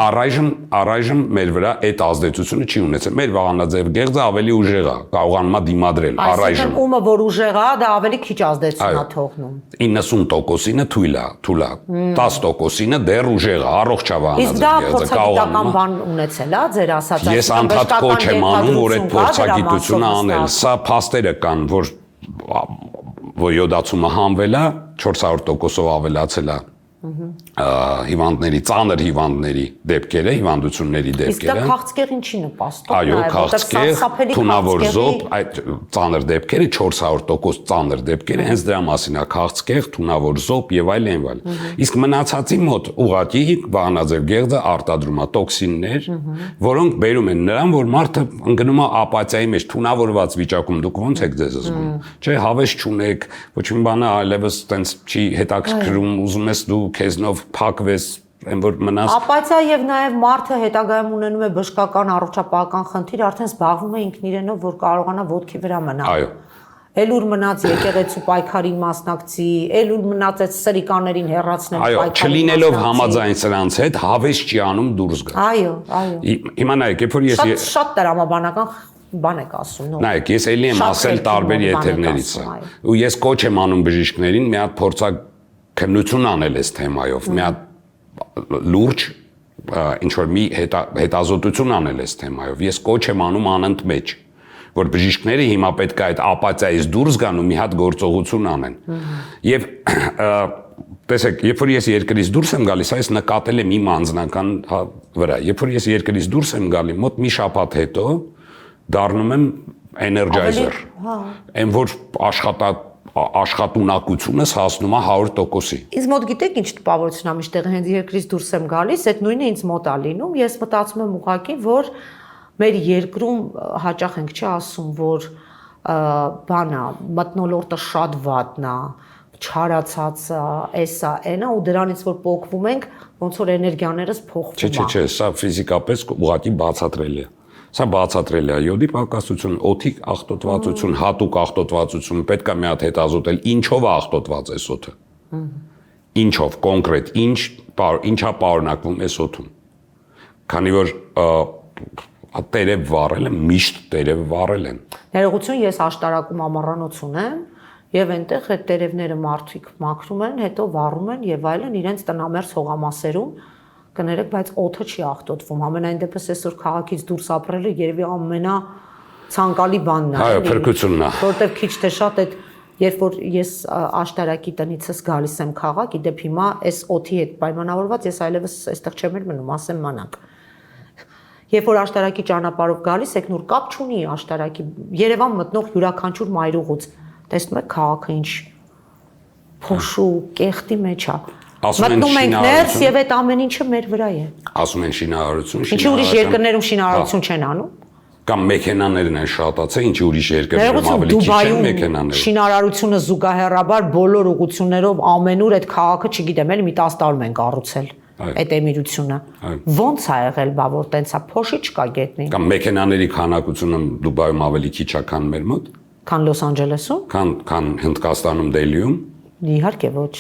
Առայժմ մեր վրա այդ ազդեցությունը չի ունեցել։ Մեր վահանաձև գեղձը ավելի ուժեղ է, կարողանում է դիմադրել առայժմ։ Այսինքն ումը որ ուժեղ է, դա ավելի քիչ ազդեցություն է թողնում։ 90%-ը թույլ է, 10%-ը դեռ ուժեղ է, առողջ է վահանաձև գեղձը, կարողանում է։ Իսկ դա փորձագիտական բան ունեցել է ձեր ասած։ Ես անդադ կոչ եմ անում, որ այդ փորձագիտությունը անել։ Սա փաստերը կան, որ յոդացումը հանվել է, 400%-ով ավելացել է հիվանդների, ծանր հիվանդների դեպքերը, հիվանդությունների դեպքերը։ Իսկ դա քաղցկեղին չի նպաստում։ Այո, քաղցկեղ, թունավոր զոպ, այդ ծանր դեպքերը 400% ծանր դեպքերը, հենց դրա մասին է քաղցկեղ, թունավոր զոպ եւ այլն։ Իսկ մնացածի մոտ ուղղակի վահանաձև գեղձը արտադրում է տոքսիններ, որոնք բերում են նրան, որ մարդը ընկնում է ապաթիայի մեջ, թունավորված վիճակում։ Դուք ո՞նց եք ձեզ զգում։ Չէ, հավես չունեք, ոչ մի բան այլևս տենց չի հետաքրքրում, ուզում ես դու քեզնով փակվես, այն որ մնաս։ Ապաթիա եւ նաեւ մարդը հետագայում ունենում է բժշկական առողջապահական խնդիր, արդեն զբաղվում է ինքն իրենով, որ կարողանա ոտքի վրա մնալ։ Այո։ Էլուր մնաց եկեղեցու պայքարին մասնակցի, էլուր մնաց այդ սրիկաներին հեռացնել պայքարին։ Այո, չլինելով համաձայն սրանց հետ, հավես չի անում դուրս գա։ Այո, այո։ Հիմա նայեք, երբ որ ես շատ տրամաբանական բան եք ասում, նո։ Նայեք, ես էլի եմ ասել տարբեր եթերներից, ու ես կոչ եմ անում բժիշկներին մի հատ փորձաքննություն անել այս թեմայով, մի հատ լուրջ ինչ որ մի հետազոտություն անել այս թեմայով։ Ես կոչ եմ անում անընդմեջ, որ բժիշկները հիմա պետք է այդ ապաթիայից դուրս գան ու մի հատ գործողություն անեն։ Եվ տեսեք, երբ որ ես երկրից դուրս եմ գալիս, այս նկատել եմ իմ անձնական վրա։ Երբ որ ես երկրից դուրս եմ գալի, մոտ մի շաբաթ հետո դառնում եմ energizer։ Այն որ աշխատունակությունս հասնում է 100%-ի։ Ինձ մոտ գիտեք ինչ տպավորություն է, միշտ հենց երկրից դուրս եմ գալիս, այդ նույնը ինձ մոտ է լինում, ես մտածում եմ ուղղակի, որ մեր երկրում հաճախ ենք չի ասում, որ բանա, մթնոլորտը շատ վատն է, չարացածը, էսա, այնա ու դրանից որ փոխվում ենք, ոնց որ էներգիաներս փոխվում է։ Չէ, սա ֆիզիկապես ուղղակի բացատրել է։ Սա բացատրել է յոդի պակասություն, օդի աղտոտվածություն, հատուկ աղտոտվածություն, պետք է մի հատ հետազոտել ինչով է աղտոտված այս օդը։ Ինչով կոնկրետ, ինչա պարունակվում այս օդում։ Քանի որ տերև վառել են, միշտ տերև վառել են։ Ներողություն, ես աշտարակում ամառանոց ունեմ եւ այնտեղ այդ տերևները մարդիկ մաքրում են, հետո վառում են եւ այլն իրենց տնամերձ հողամասերում կներեք, բայց օդը չի աղտոտվում։ Ամենայն դեպս այսօր քաղաքից դուրս ապրելը երևի ամենա ցանկալի բանն է։ Այո, փրկությունն է։ Որտեվ քիչ թե շատ այդ երբ որ ես աշտարակի տնիցս գալիս եմ քաղաք, իդեպ հիմա այս օդի հետ պայմանավորված ես այլևս այստեղ չեմ մնում, ասեմ մանակ։ Երբ որ աշտարակի ճանապարհով գալիս եք, նոր կապ չունի աշտարակի Երևան մտնող յուրաքանչյուր մայրուղուց։ Տեսնում եք քաղաքը ինչ փոշու, կեղտի մեջ է։ Մտնում ենք ներս եւ այդ ամեն ինչը մեր վրա է։ Ասում են շինարարություն, Ինչի ուրիշ երկրներում շինարարություն չեն անում։ Կամ մեքենաներն են շատացել, ինչի ուրիշ երկրներում Ներողություն, ավելի քիչ են Դուբայում մեքենաները։ շինարարությունը զուգահեռաբար բոլոր ուղղություններով ամենուր այդ քաղաքը, չգիտեմ, էլի մի 10 տարում են կառուցել այդ էմիրությունը։ Ոնց է եղել, բա որ տենցա փոշի չկա գետնին։ Կամ մեքենաների քանակությունը Դուբայում ավելի քիչ է, քան մեր մոտ, Քան Լոս Անջելեսում։ քան Հնդկաստանում, Դելիում։ Իհարկե ոչ։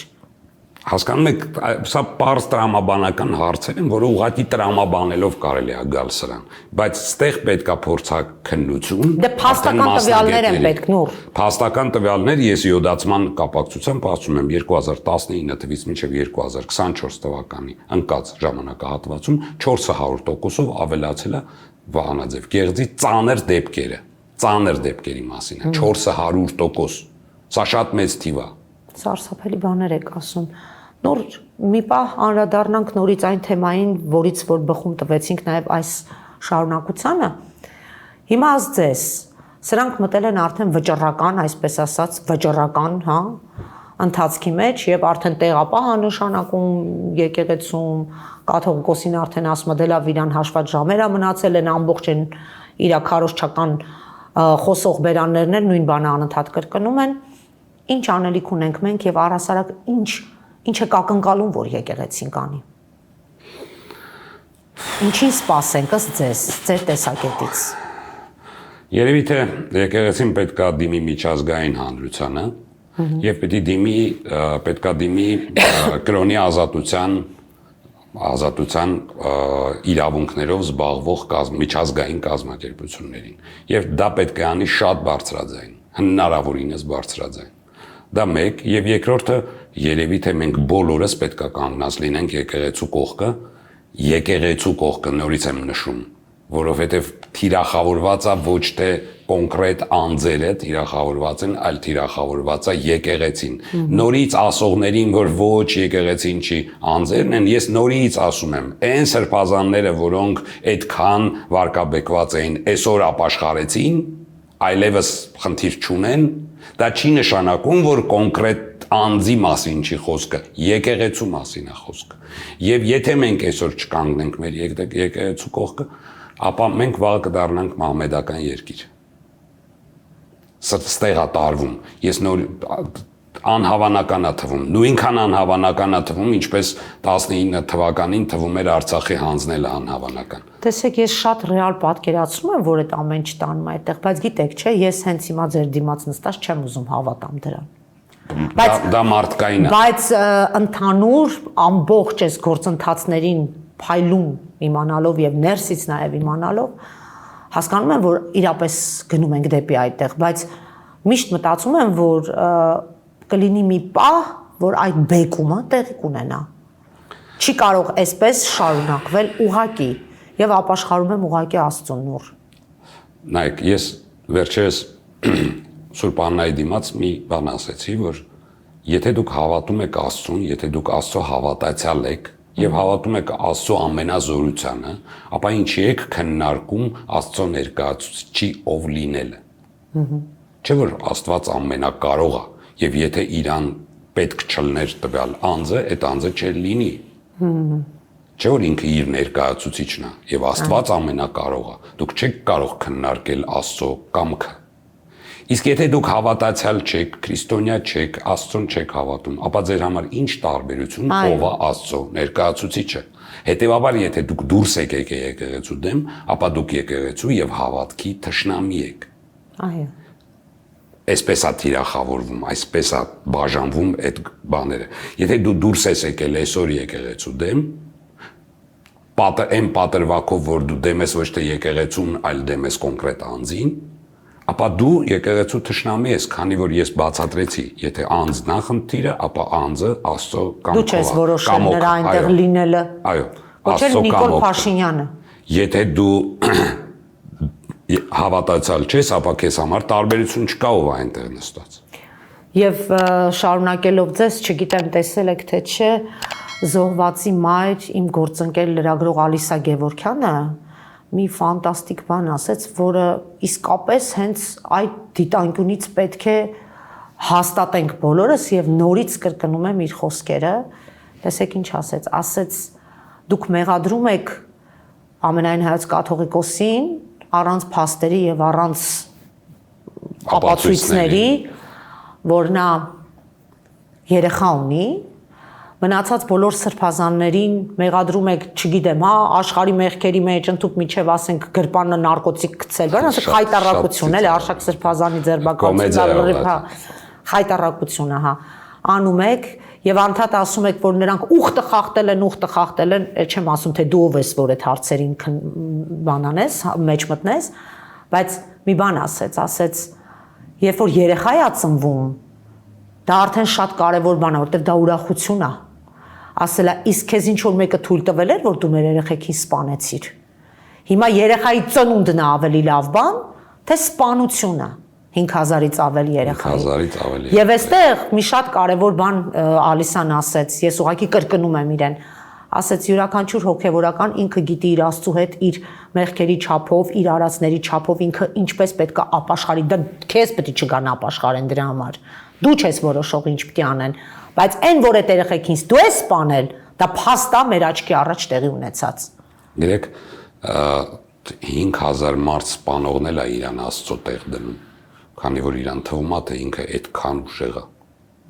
Հասկանում եք, սա պարզ տրամաբանական հարցեր են, որը ուղղակի տրամաբանելով կարելի է գալ սրան, բայց ստեղ պետքա փորձաքննություն։ Դե փաստական տվյալներ են պետք, նուր։ Փաստական տվյալներ ես յոդացման կապակցությամբ ասում եմ 2019 թվականից մինչև 2024 թվականի ընկած ժամանակահատվածում 400%-ով ավելացել է վահանաձև գեղձի ծանր դեպքերի մասին է 400%։ Սա շատ մեծ թիվ է։ Սարսափելի բաներ եք ասում։ Նոր մի պահ անդրադառնանք նորից այն թեմային, որից որ բխում տվեցինք նաև այս շարունակությանը։ Հիմա ձեզ սրանք մտել են արդեն վճռական, այսպես ասած, վճռական, հա, ընթացքի մեջ եւ արդեն տեղապահ անշանակում եկեղեցում կաթողիկոսին արդեն ասում դե լավ իրան հաշված ժամեր է մնացել են ամբողջ են իր քարոզչական խոսող բերաններն էլ նույն բանը անընդհատ կրկնում են։ Ինչ անելիք ունենք մենք եւ առհասարակ ինչ է կակնկալում, որ եկեղեցին կանի։ Ինչին սպասենք ըստ ձեր տեսակետից։ Երևի թե եկեղեցին պետքա դիմի միջազգային հանրությանը եւ պետքա դիմի կրոնի ազատության իրավունքներով զբաղվող միջազգային կազմակերպություններին եւ դա պետք է անի շատ բարձրաձայն, հնարավորինս բարձրաձայն։ Դա մեկ եւ երկրորդը երևի թե մենք բոլորս պետքա կանգնած լինենք եկեղեցու կողքը նորից եմ նշում, որովհետեւ թիրախավորված է ոչ թե կոնկրետ անձերը թիրախավորված են, այլ թիրախավորված է եկեղեցին։ Նորից ասողներին, որ ոչ եկեղեցին չի, անձերն են, ես նորից ասում եմ, այն սրբազանները, որոնք այդքան վարկաբեկված էին, այսօր ապաշխարեցին, այլևս խնդիր չունեն, դա չի նշանակում, որ կոնկրետ անձի մասին չի խոսքը, եկեղեցու մասին է խոսքը։ Եվ եթե մենք այսօր չկանգնենք մեր եկեղեցու կողքը, ապա մենք վաղ կդառնանք մահմեդական երկիր։ Ստեղ է տարվում։ Ես նոր անհավանական է թվում, նույնքան անհավանական է թվում, ինչպես 19 թվականին թվում էր Արցախի հանձնելը անհավանական։ Տեսեք, ես շատ ռեալ պատկերացնում եմ, որ այդ ամեն չտանում է այդտեղ, բայց գիտեք, չէ, ես հենց հիմա ձեր դիմաց նստած չեմ ուզում հավատամ դրան։ Դա մարդկային է։ Բայց ընդհանուր ամբողջ այս գործընթացներին փայլուն իմանալով եւ ներսից նաեւ իմանալով հասկանում եմ, որ իրապես գնում ենք դեպի այդտեղ, բայց միշտ մտածում եմ, որ կլինի մի պահ, որ այդ բեկումը տեղի կունենա։ Չի կարող այսպես շարունակվել ուղակի եւ ապաշխարում եմ ուղակի Աստծուն նոր։ Նայեք, ես վերջերս Սուրբ Աննայի դիմաց մի բան ասեցի, որ եթե դուք հավատում եք Աստծուն, եթե դուք Աստծո հավատացյալ եք եւ հավատում եք Աստծո ամենազորությանը, ապա ինչի եք քննարկում Աստծո ներկայացուցիչի ով լինելը։ Չէ՞ որ Աստված ամենակարող է եւ եթե իրան պետք չլներ տվյալ անձը, այդ անձը չէր լինի։ Չէ՞ որ ինքը իր ներկայացուցիչն է եւ Աստված ամենակարող է։ Դուք չեք կարող քննարկել Աստծո կամքը։ Իսկ եթե դուք հավատացյալ չեք, քրիստոնյա չեք, Աստծուն չեք հավատում, ապա ձեր համար ինչ տարբերություն ով է Աստծո ներկայացուցիչը։ Հետևաբար, եթե դուք դուրս եկեք եկեղեցու դեմ, ապա դուք եկեղեցու եւ հավատքի թշնամի եք։ Այո։ Այսպես է թիրախավորվում, այսպես է բաժանվում այդ բաները։ Եթե դու դուրս ես եկել այսօր եկեղեցու դեմ, այն պատրվակով, որ դու դեմ ես ոչ թե եկեղեցուն, այլ դեմ ես կոնկրետ անձին, ապա դու եկեղեցու թշնամի ես, քանի որ ես բացատրեցի, եթե անձն է խնդիրը, ապա անձը Աստծո կամքով է։ Դու չես որոշել նրա այնտեղ լինելը։ Այո, Ոչ էլ Նիկոլ Փաշինյանը։ Եթե դու հավատացյալ չես, ապա քեզ համար տարբերություն չկա ով է այնտեղ նստած։ Եվ շարունակելով ձեզ, չգիտեմ տեսել եք թե չէ, Զոհվածի մայր իմ գործընկեր լրագրող Ալիսա Գևորգյանը մի ֆանտաստիկ բան ասեց, որը իսկապես հենց այդ դիտանկյունից պետք է հաստատենք բոլորս եւ նորից կրկնում եմ իր խոսքերը։ Տեսեք ինչ ասեց, ասեց դուք մեղադրում եք ամենայն հայոց կաթողիկոսին, առանց փաստերի եւ առանց ապացույցների, որ նա երեխա ունի, մնացած բոլոր սրբազաններին մեղադրում եք, չգիտեմ, հա, աշխարհի մեղքերի մեջ ընդཐུպ միջև ասենք գրպանը նարկոտիկ գցել, բան ասենք խայտարակություն, էլի Արշակ սրբազանի ձերբակալությունը, խայտարակությունը, հա, անում եք եւ անդադ ասում եք, որ նրանք ուխտը խախտել են, չեմ ասում թե դու ով ես, որ այդ հարցերին բանանես, մեջ մտնես, բայց մի բան ասեց, երբ որ երեխա է ծնվում, դա արդեն շատ կարևոր բան է, որտեղ դա ուրախություն է։ Ասելա, իսկ քեզ ինչ որ մեկը թույլ տվել էր, որ դու մեր երեխեքին սպանեցիր։ Հիմա երեխայի ծնունդն է ավելի լավ բան, թե սպանությունը 5000-ից ավելի երեխայի։ 5000-ից ավելի։ Եվ այստեղ մի շատ կարևոր բան Ալիսան ասեց, ես ուղղակի կրկնում եմ իրեն, ասեց յուրաքանչյուր հոգևորական ինքը գիտի իր Աստծո հետ իր մեղքերի չափով, իր արածների չափով ինքը ինչպես պետք է ապաշխարի, դա քեզ պետք է չգան ապաշխարեն դրա համար։ Դու չես որոշող ինչ պետք է անեն, բայց այն որ այդ երեխեքին դու ես սպանել, դա փաստ է մեր աչքի առաջ տեղի ունեցած։ Գիտեք, 5000 մարդ սպանողն էլ է իրան Աստծո տեղ դնում, քանի որ իրան թվում է թե ինքը այդքան ուժեղ է։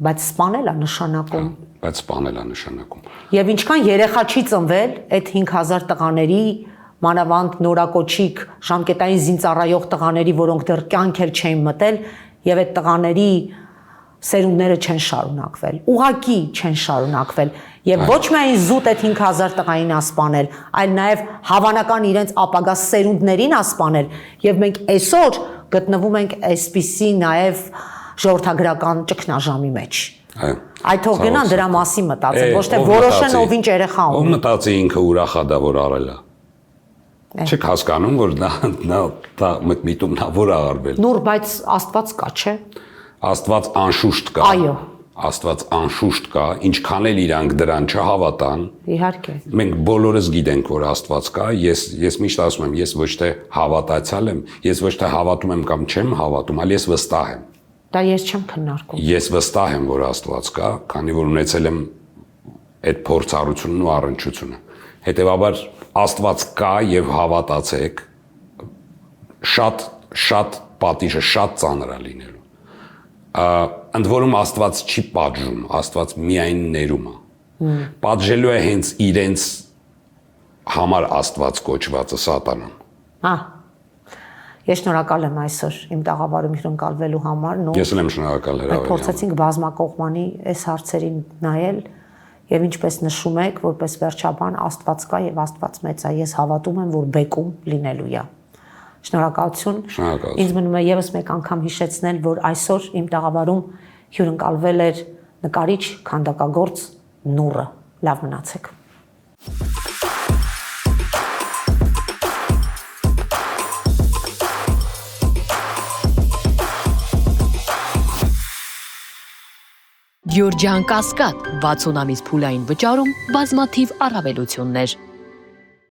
Բայց սպանել է նշանակում։ Բայց սպանել է նշանակում։ Եվ ինչքան երեխա չի ծնվել, այդ 5000 տղաների, մանավանդ նորակոչիկ, ժամկետային զինծառայող տղաների, որոնք դեռ կյանքեր չէին մտել, եւ այդ տղաների սերունդները չեն շարունակվել, ուղակի չեն շարունակվել եւ ոչ միայն զուտ այդ 5000 տղային ասպանել, այլ նաեւ հավանական իրենց ապագա սերունդներին ասպանել եւ մենք այսօր գտնվում ենք այսպիսի նաեւ ժողովրդագրական ճգնաժամի մեջ։ Այդ թող գնան դրա մասին մտածեն, ոչ թե որոշեն ով ինչ երեխա ունի։ Ով մտածի ինքը ուրախ է դա որ արել է։ Չեք հասկանում որ դա միտումն է որ արվել։ Նուր, բայց Աստված կա, չէ։ Աստված անշուշտ կա։ Այո։ Աստված անշուշտ կա, ինչքան էլ իրանք դրան չհավատան։ Իհարկե։ Մենք բոլորս գիտենք, որ Աստված կա, ես միշտ ասում եմ, ես ոչ թե հավատացյալ եմ, ես ոչ թե հավատում եմ կամ չեմ հավատում, այլ ես վստահ եմ։ Դա ես չեմ քննարկում։ Ես վստահ եմ, որ Աստված կա, քանի որ ունեցել եմ այդ փորձառությունն ու առնչությունը։ Հետևաբար Աստված կա եւ հավատացեք, շատ պատիժը շատ ծանր է լինելու։ Ընդ որում Աստված չի պատժում, Աստված միայն ներում է։ Պատժելու է հենց իրենց համար Աստված կոչվածը Սատանան։ Հա։ Ես շնորհակալ եմ այսօր իմ տաղավարում հյուրընկալվելու համար։ Ես էլ եմ շնորհակալ հրավերի համար։ Փորձեցինք բազմակողմանի այս հարցերին նայել եւ ինչպես նշում եք, որպես վերջաբան Աստված կա եւ Աստված մեծ է։ Ես հավատում եմ, որ բեկում լինելու է։ Շնորհակալություն։ Ինձ մնում է եւս մեկ անգամ հիշեցնել, որ այսօր իմ տաղավարում հյուրընկալվել էր նկարիչ, քանդակագործ Նուրը։ Լավ մնացեք։ Գյուրջան Կասկադ 60 ամիս փուլային վճարում բազմաթիվ առավելություններ